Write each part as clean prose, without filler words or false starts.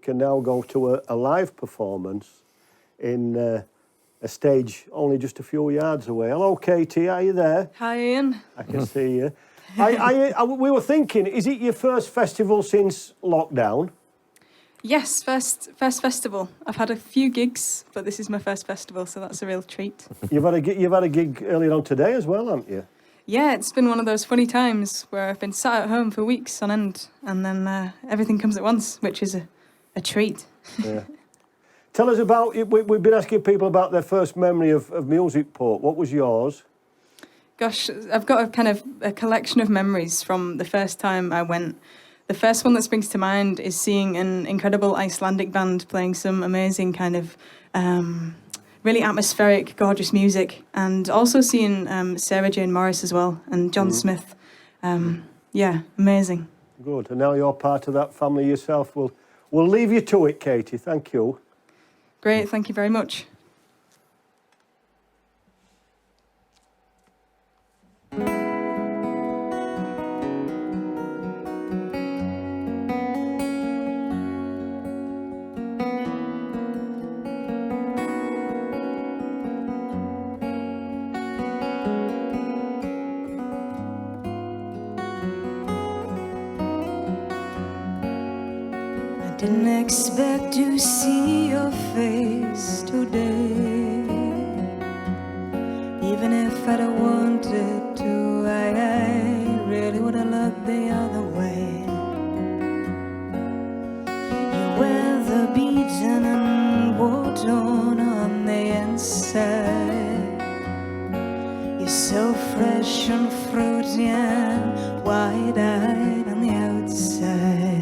can now go to a live performance in a stage only just a few yards away. Hello, Katie, are you there? Hi, Ian. I can see you. We were thinking, is it your first festival since lockdown? Yes, first festival. I've had a few gigs, but this is my first festival, so that's a real treat. You've had a gig earlier on today as well, haven't you? Yeah, it's been one of those funny times where I've been sat at home for weeks on end, and then everything comes at once, which is a treat. Yeah. Tell us about, we've been asking people about their first memory of Musicport. What was yours? Gosh, I've got a collection of memories from the first time I went. The first one that springs to mind is seeing an incredible Icelandic band playing some amazing really atmospheric, gorgeous music, and also seeing Sarah Jane Morris as well, and John Smith. Yeah, amazing. Good, and now you're part of that family yourself. We'll leave you to it, Katie. Thank you. Great, thank you very much. Didn't expect to see your face today. Even if I'd have wanted to, I really would have looked the other way. You wear the beaten and war-torn on the inside. You're so fresh and fruity and wide-eyed on the outside.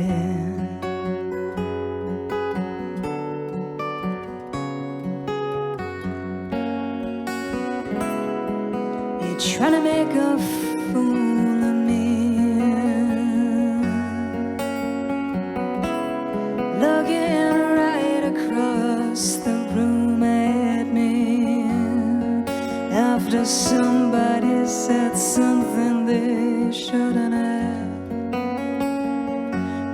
Trying to make a fool of me, looking right across the room at me, after somebody said something they shouldn't have,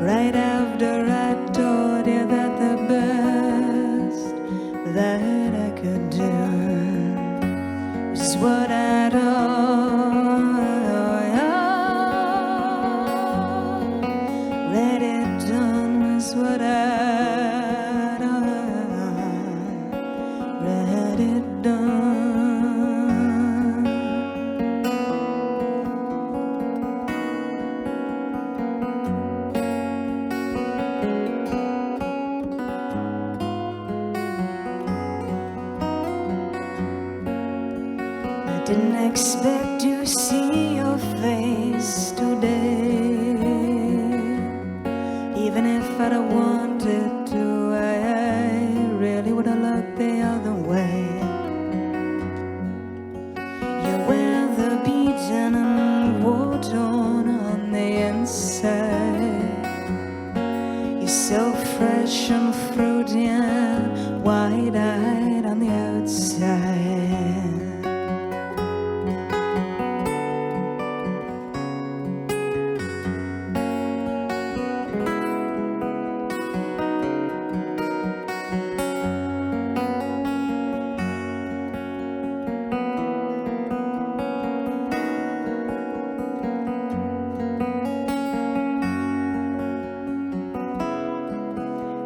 right after I told you that the best that I could do was what I do. Didn't expect to see your face today. Even if I'd have wanted to, I really would have looked the other way. You wear the beaten and war-torn on the inside. You're so fresh and fruity and wide-eyed on the outside.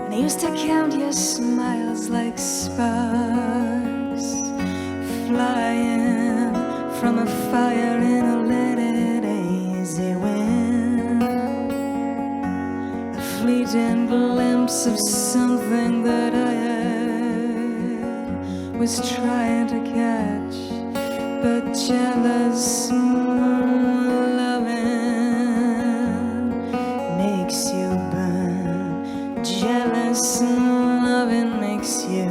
I used to count your smiles like sparks flying from a fire in a lit hazy wind. A fleeting glimpse of something that I was trying to catch, but jealous loving makes you burn. Jealous loving makes you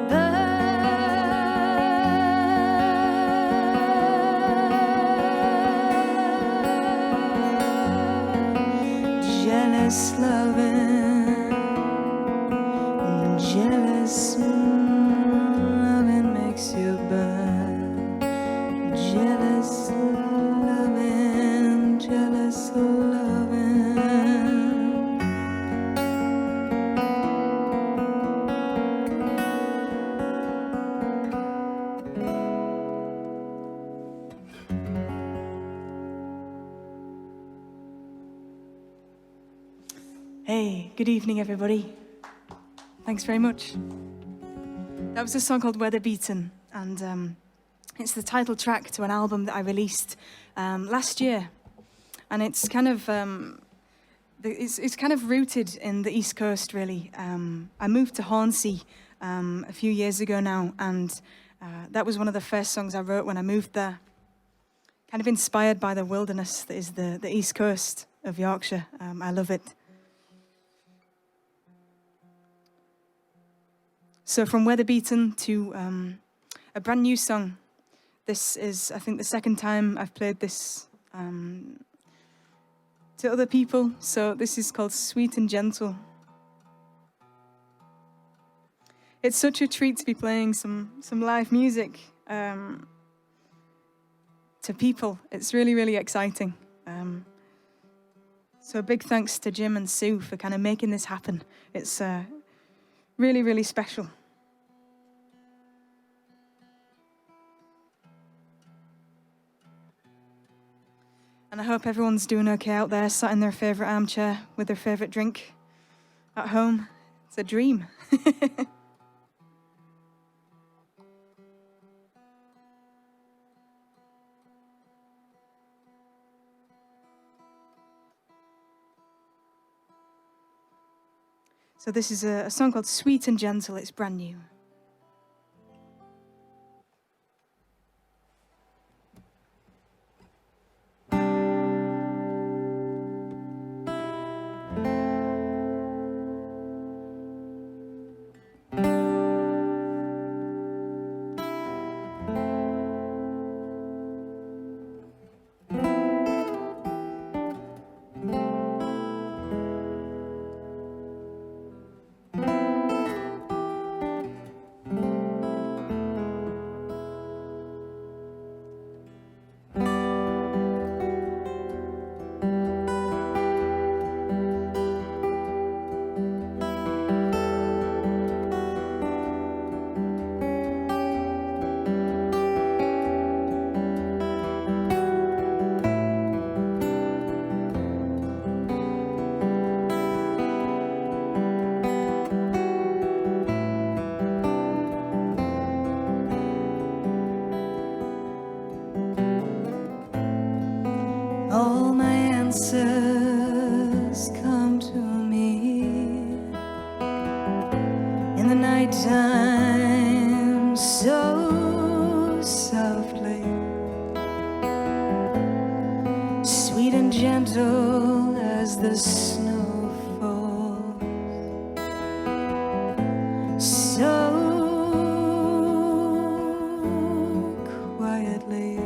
burn. Jealous loving, jealous loving makes you burn. Jealous loving, jealous loving. Hey, good evening, everybody. Thanks very much. That was a song called Weather Beaten, and it's the title track to an album that I released last year. And it's kind of it's kind of rooted in the East Coast, really. I moved to Hornsey a few years ago now, and that was one of the first songs I wrote when I moved there. Kind of inspired by the wilderness that is the East Coast of Yorkshire. I love it. So from Weather Beaten to a brand new song. This is, I think, the second time I've played this to other people. So this is called Sweet and Gentle. It's such a treat to be playing some live music to people. It's really, really exciting. So a big thanks to Jim and Sue for kind of making this happen. It's really, really special. And I hope everyone's doing okay out there, sat in their favourite armchair with their favourite drink at home. It's a dream. So this is a song called Sweet and Gentle. It's brand new. All my answers come to me in the nighttime so softly, sweet and gentle as the snow falls, so quietly.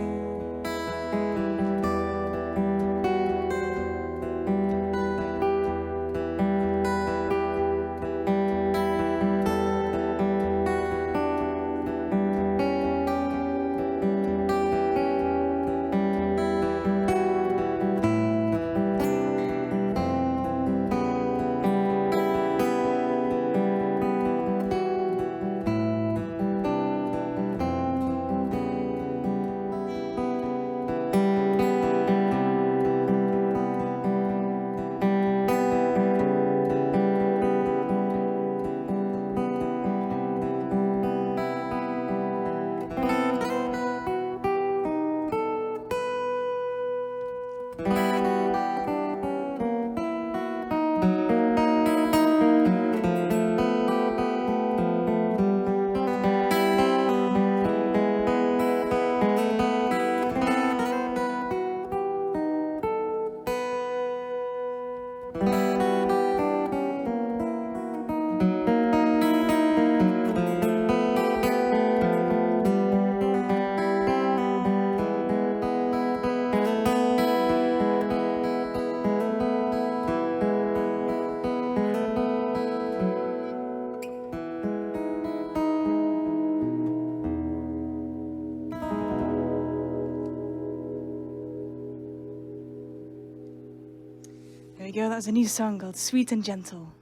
There we go. That was a new song called Sweet and Gentle.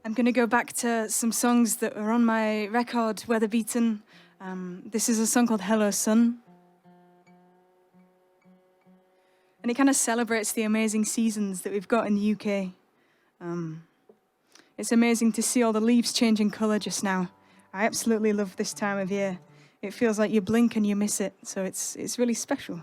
I'm going to go back to some songs that were on my record, Weather Beaten. This is a song called Hello Sun. And it kind of celebrates the amazing seasons that we've got in the UK. It's amazing to see all the leaves changing colour just now. I absolutely love this time of year. It feels like you blink and you miss it, so it's really special.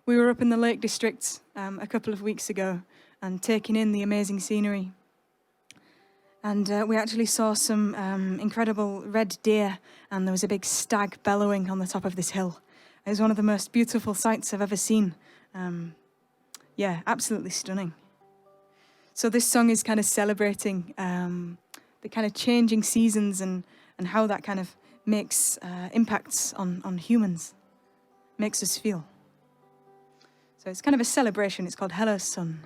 We were up in the Lake District a couple of weeks ago and taking in the amazing scenery. And we actually saw some incredible red deer, and there was a big stag bellowing on the top of this hill. It was one of the most beautiful sights I've ever seen. Yeah, absolutely stunning. So this song is kind of celebrating the kind of changing seasons and how that kind of makes impacts on humans, makes us feel. So it's kind of a celebration. It's called Hello Sun.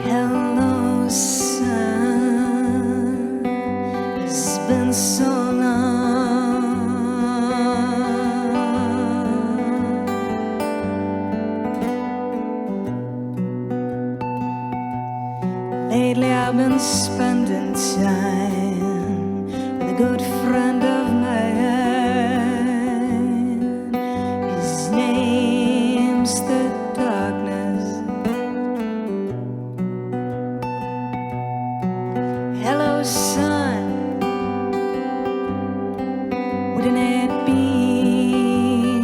Hello, sun. It's been so long. Lately, I've been spending time with a good friend of mine. His name's the darkness. Hello, sun. Wouldn't it be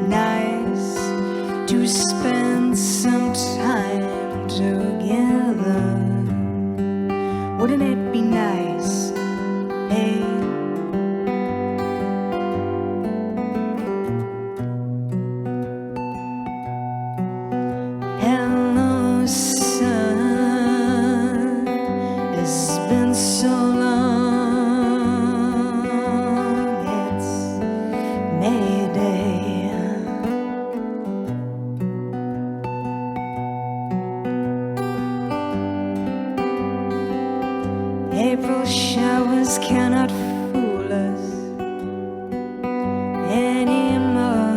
nice to spend some time together? Wouldn't it be nice? Hey. Hello, sun. It's been so long. It's Mayday. April showers cannot fool us anymore.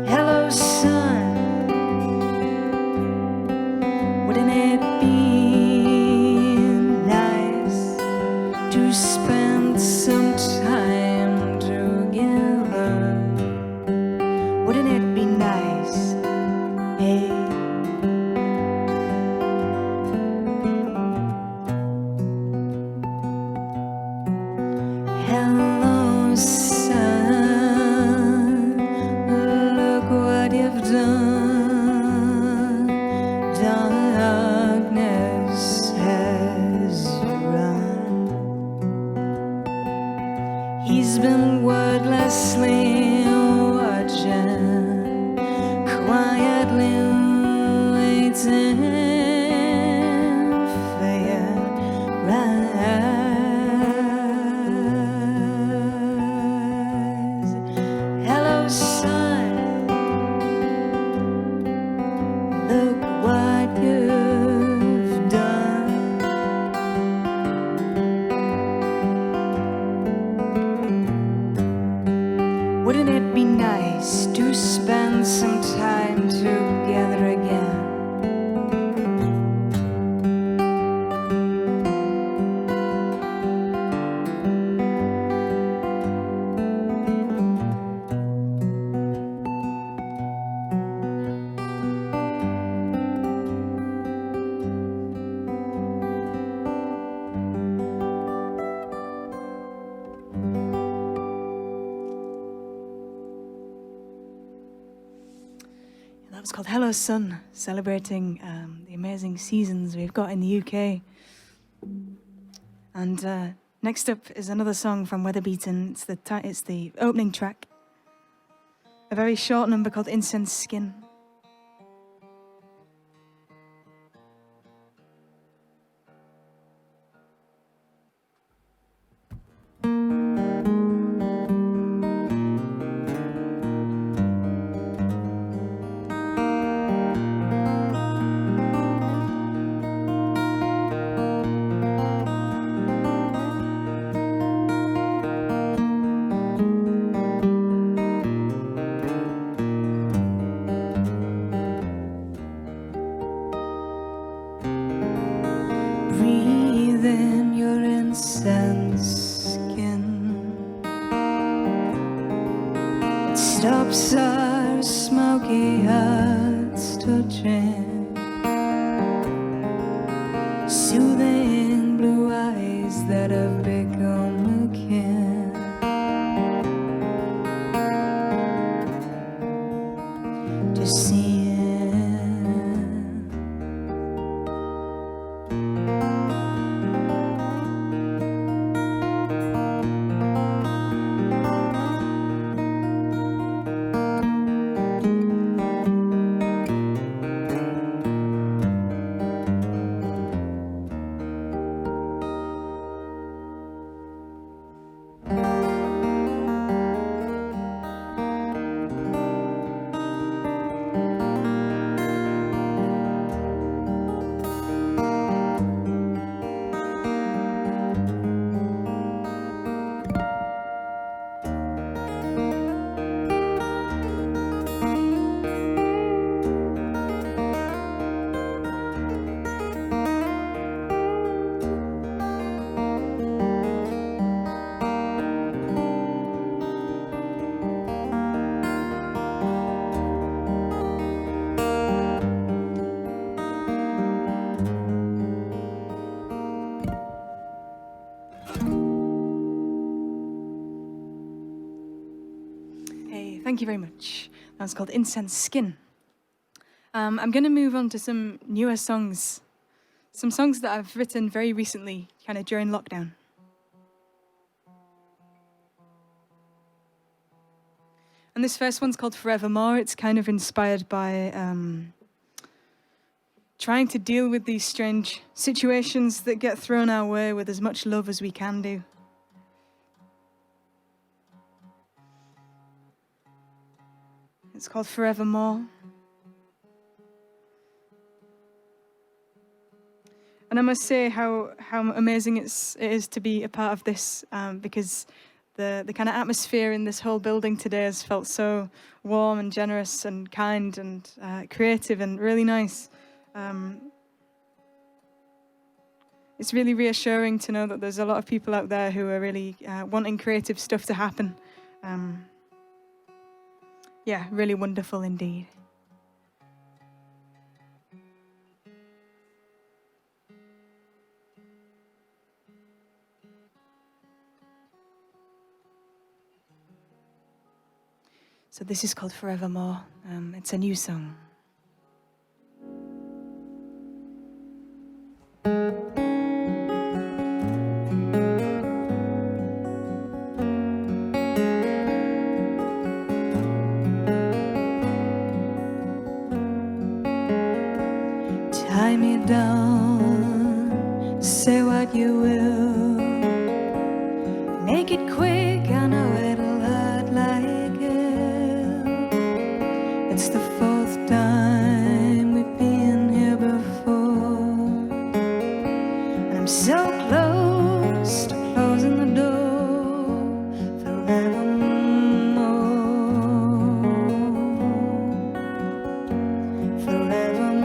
Hello, sun. Wouldn't it be nice to spend some time together? Wouldn't it be nice? Hey. Hello, sun. Look what you've done. Darkness has run. He's been wordlessly watching, quietly waiting for your rise. Hello, sun. Look what you've done. Wouldn't it be nice to spend some time together again? That was called Hello Sun, celebrating the amazing seasons we've got in the UK. And next up is another song from Weatherbeaten. It's the opening track, a very short number called Incense Skin. incense skin. It stops our smoky hearts touching, soothing blue eyes that have become akin to seeing. Thank you very much. That was called Incense Skin. I'm going to move on to some newer songs. Some songs that I've written very recently, kind of during lockdown. And this first one's called Forevermore. It's kind of inspired by trying to deal with these strange situations that get thrown our way with as much love as we can do. It's called Forevermore. And I must say how amazing it is to be a part of this, because the kind of atmosphere in this whole building today has felt so warm and generous and kind and creative and really nice. It's really reassuring to know that there's a lot of people out there who are really wanting creative stuff to happen. Yeah, really wonderful indeed. So this is called Forevermore. It's a new song. Tie me down, say what you will. Make it quick, I know it'll hurt like hell. It's the fourth time we've been here before, and I'm so close to closing the door forevermore. Forevermore.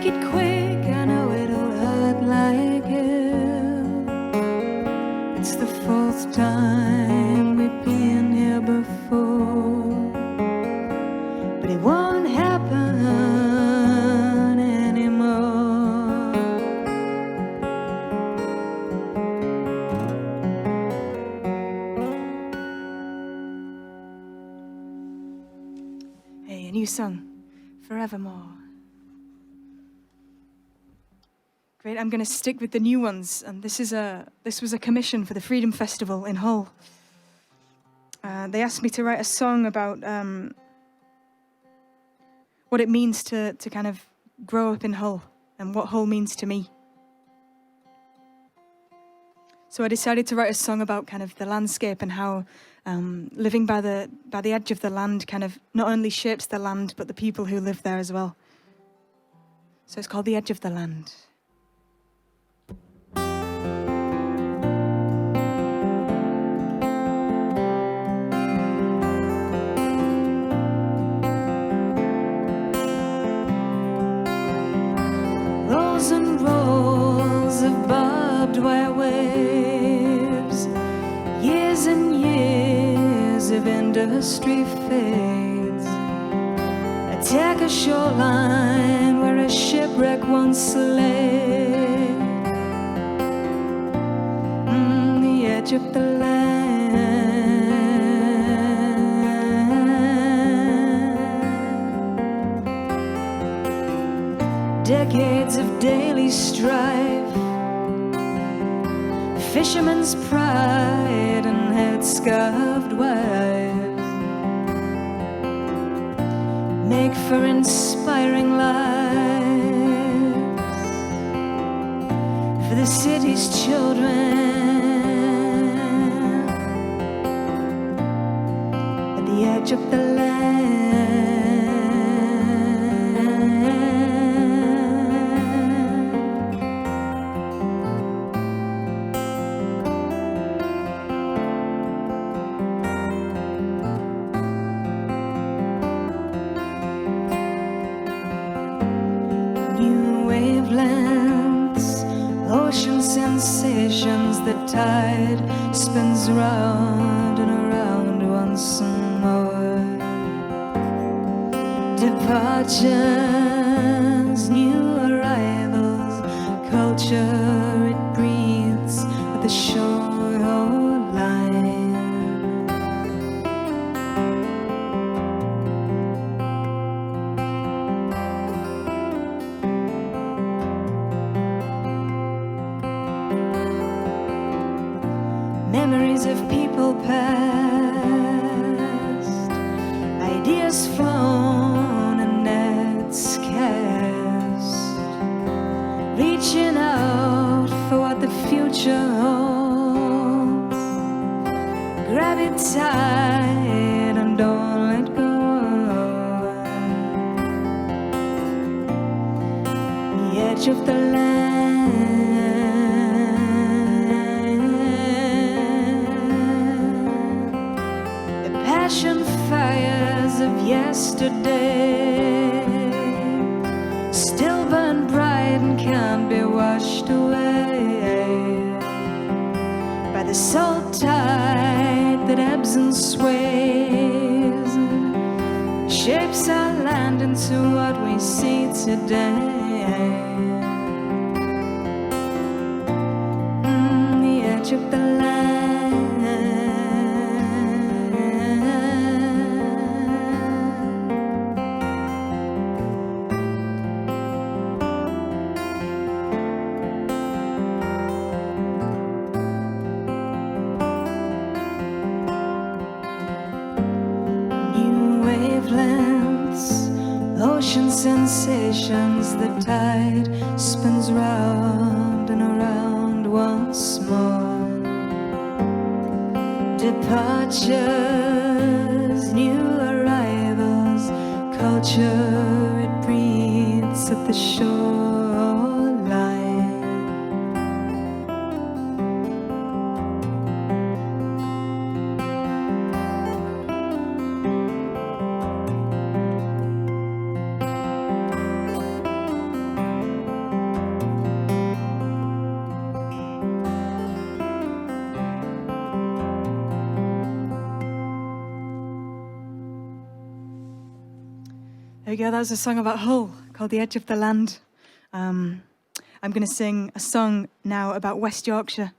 Make it quick, I know it'll hurt like hell. It's the fourth time we've been here before, but it won't happen anymore. Hey, a new song, Forevermore. Great, I'm going to stick with the new ones, and this was a commission for the Freedom Festival in Hull. They asked me to write a song about what it means to kind of grow up in Hull and what Hull means to me. So I decided to write a song about kind of the landscape and how living by the edge of the land kind of not only shapes the land, but the people who live there as well. So it's called The Edge of the Land. Rows and rows of barbed wire waves, years and years of industry fades. Attack a shoreline where a shipwreck once lay. The edge of the land. Decades of daily strife, fisherman's pride and head-scarved wives make for inspiring lives for the city's children at the edge of the land. Wavelengths, ocean sensations, the tide spins round and around once more. Departures, new arrivals, culture it breathes at the shoreline. Memories of people past, ideas flown and nets cast, reaching out for what the future holds. Grab it tight and don't let go. The edge of the land. Passion fires of yesterday still burn bright and can't be washed away by the salt tide that ebbs and sways, shapes our land into what we see today. The edge of the land. Ocean sensations, the tide spins round and around once more. Departures, new arrivals, culture it breathes at the shoreline. There we go, that was a song about Hull called The Edge of the Land. I'm going to sing a song now about West Yorkshire.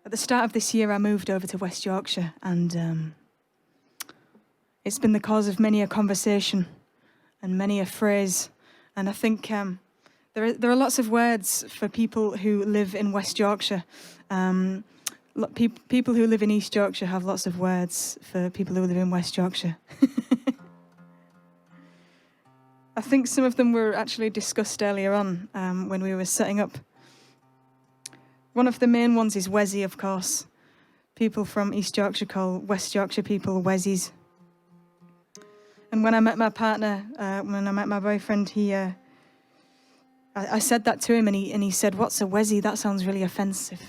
At the start of this year, I moved over to West Yorkshire, and it's been the cause of many a conversation and many a phrase. And I think there are lots of words for people who live in West Yorkshire. People who live in East Yorkshire have lots of words for people who live in West Yorkshire. I think some of them were actually discussed earlier on when we were setting up. One of the main ones is Wessie, of course. People from East Yorkshire call West Yorkshire people Wessies. And when I met my partner, when I met my boyfriend, I said that to him, and he said, "What's a Wessie? That sounds really offensive."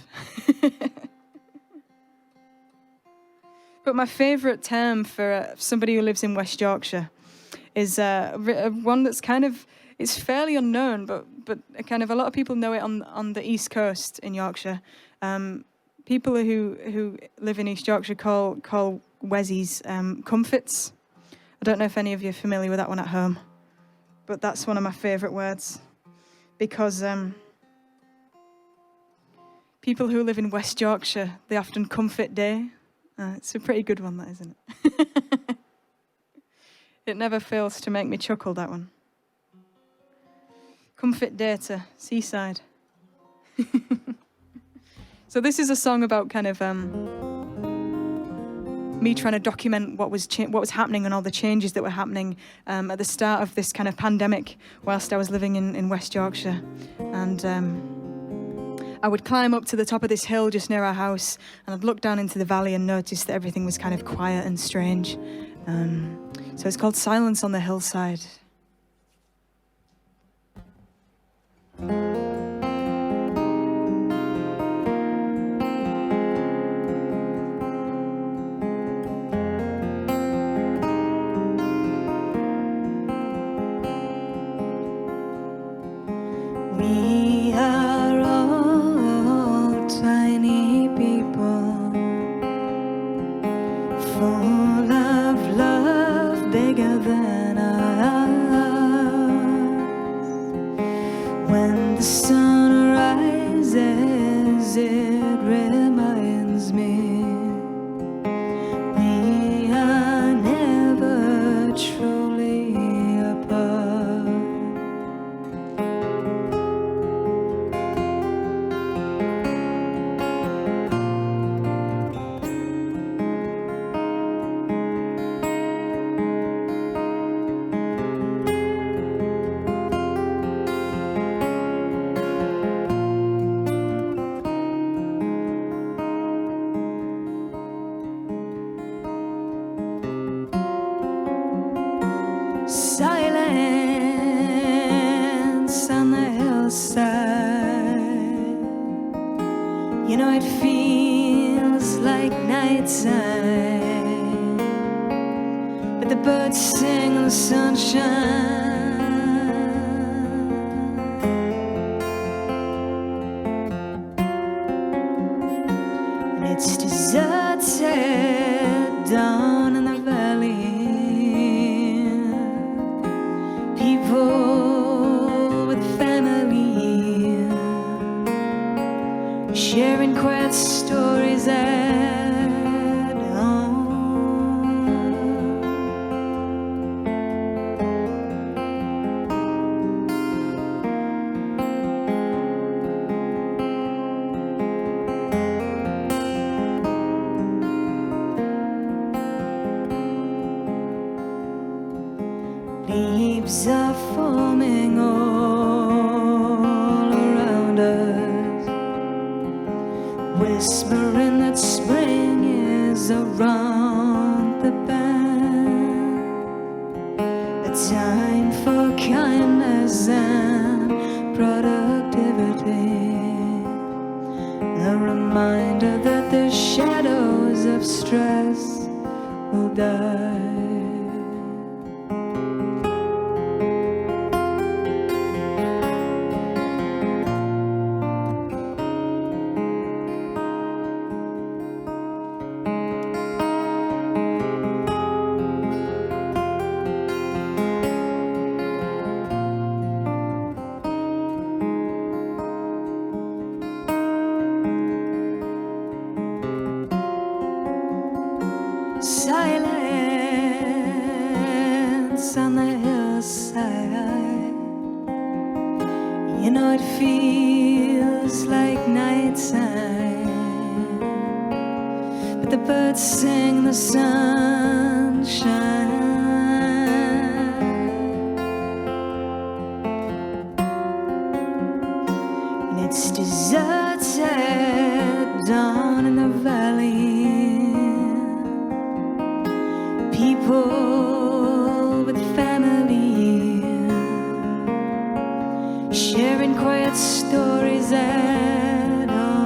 But my favourite term for somebody who lives in West Yorkshire is one that's it's fairly unknown, but kind of a lot of people know it on the East Coast in Yorkshire. People who live in East Yorkshire call Wessies comfits. I don't know if any of you are familiar with that one at home, but that's one of my favourite words, because people who live in West Yorkshire, they often comfort day. It's a pretty good one, that, isn't it? It never fails to make me chuckle, that one. Comfort day to seaside. So this is a song about kind of me trying to document what was happening and all the changes that were happening at the start of this kind of pandemic whilst I was living in West Yorkshire. And I would climb up to the top of this hill just near our house, and I'd look down into the valley and notice that everything was kind of quiet and strange. So it's called Silence on the Hillside. We are all tiny people, full of love, bigger than us. When the sun rises, it reminds me we are never truly apart. Silence on the hillside. You know it feels like nighttime, but the birds sing in the sunshine. And it's deserted down in the valley. People with family, sharing quiet stories at home. Leaves are forming all around us, whispering that spring is around the bend. A time for kindness and productivity, a reminder that the shadows of stress will die. silence on the hillside. You know it feels like nighttime, but the birds sing, the sun shines. And it's deserted down in the valley. People with family sharing quiet stories at home.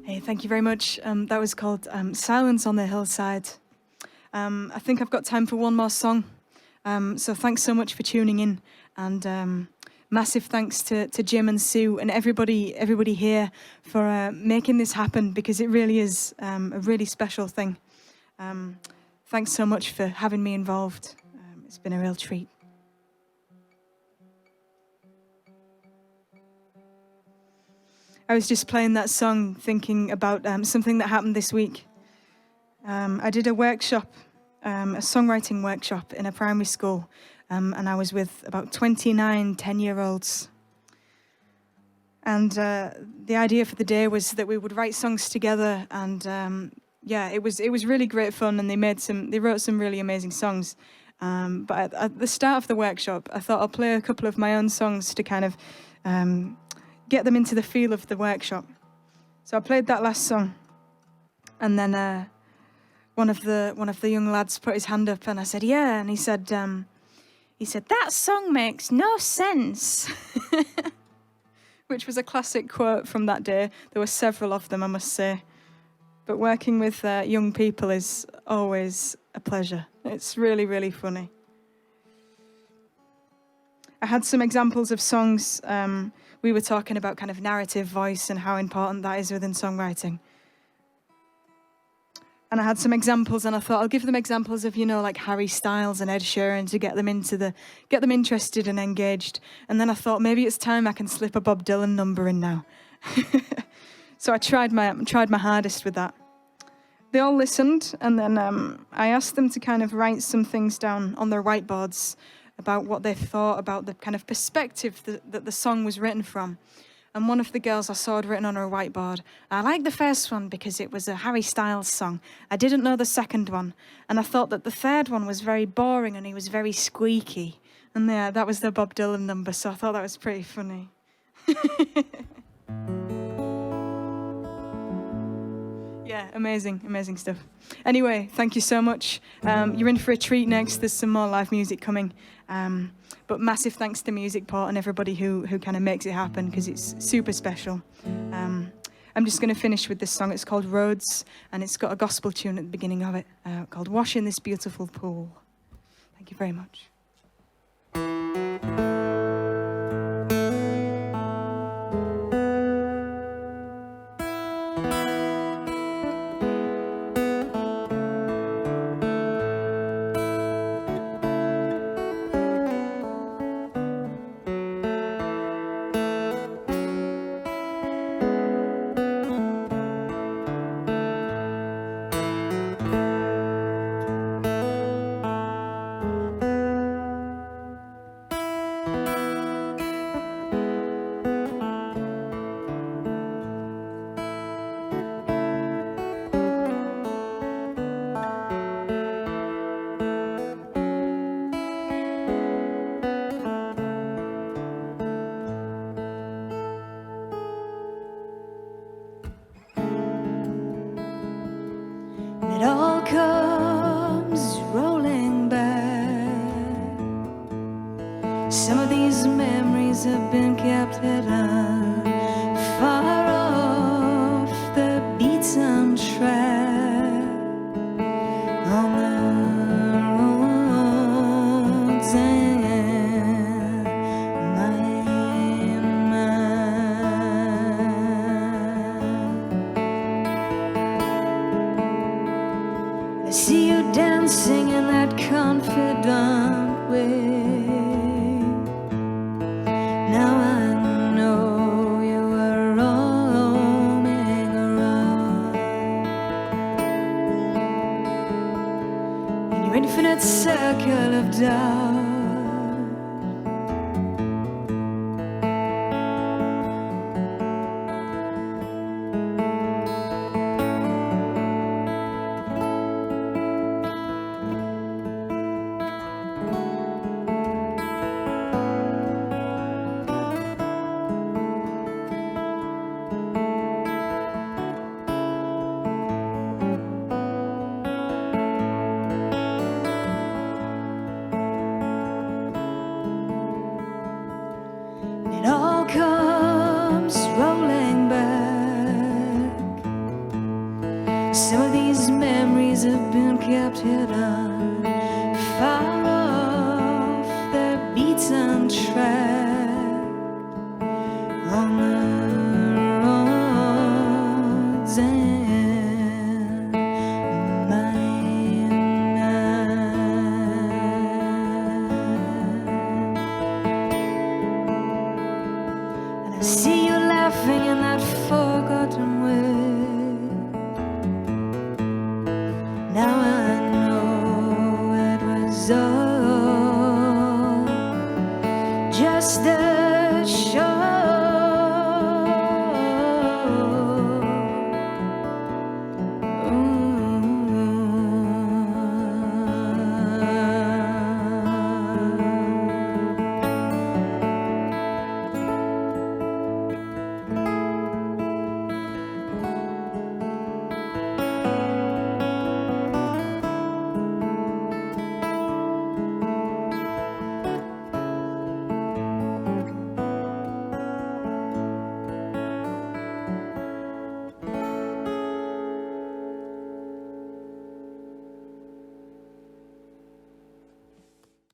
Hey, thank you very much. That was called Silence on the Hillside. I think I've got time for one more song. So thanks so much for tuning in. And massive thanks to Jim and Sue and everybody here for making this happen, because it really is a really special thing. Thanks so much for having me involved. It's been a real treat. I was just playing that song thinking about something that happened this week. I did a workshop, a songwriting workshop in a primary school, and I was with about 29 10-year-olds. And the idea for the day was that we would write songs together, and it was really great fun, and they wrote some really amazing songs. But at the start of the workshop, I thought I'll play a couple of my own songs to kind of get them into the feel of the workshop. So I played that last song, and then one of the young lads put his hand up, and I said, "Yeah," and he said, "That song makes no sense," which was a classic quote from that day. There were several of them, I must say. But working with young people is always a pleasure. It's really, really funny. I had some examples of songs. We were talking about kind of narrative voice and how important that is within songwriting. And I had some examples, and I thought I'll give them examples of, like Harry Styles and Ed Sheeran to get them interested and engaged. And then I thought maybe it's time I can slip a Bob Dylan number in now. So I tried my hardest with that. They all listened, and then I asked them to kind of write some things down on their whiteboards about what they thought about the kind of perspective that the song was written from. And one of the girls I saw had written on her whiteboard, "I liked the first one because it was a Harry Styles song. I didn't know the second one. And I thought that the third one was very boring and he was very squeaky." And yeah, that was the Bob Dylan number, so I thought that was pretty funny. Yeah, amazing stuff. Anyway, thank you so much. You're in for a treat next. There's some more live music coming. But massive thanks to Musicport and everybody who kind of makes it happen, because it's super special. I'm just going to finish with this song. It's called Roads, and it's got a gospel tune at the beginning of it called Wash in This Beautiful Pool. Thank you very much. I see you dancing in that confident way. Now I know you were roaming around in your infinite circle of doubt. It all comes rolling back. Some of these memories have been kept hidden far off the beaten track on the roads and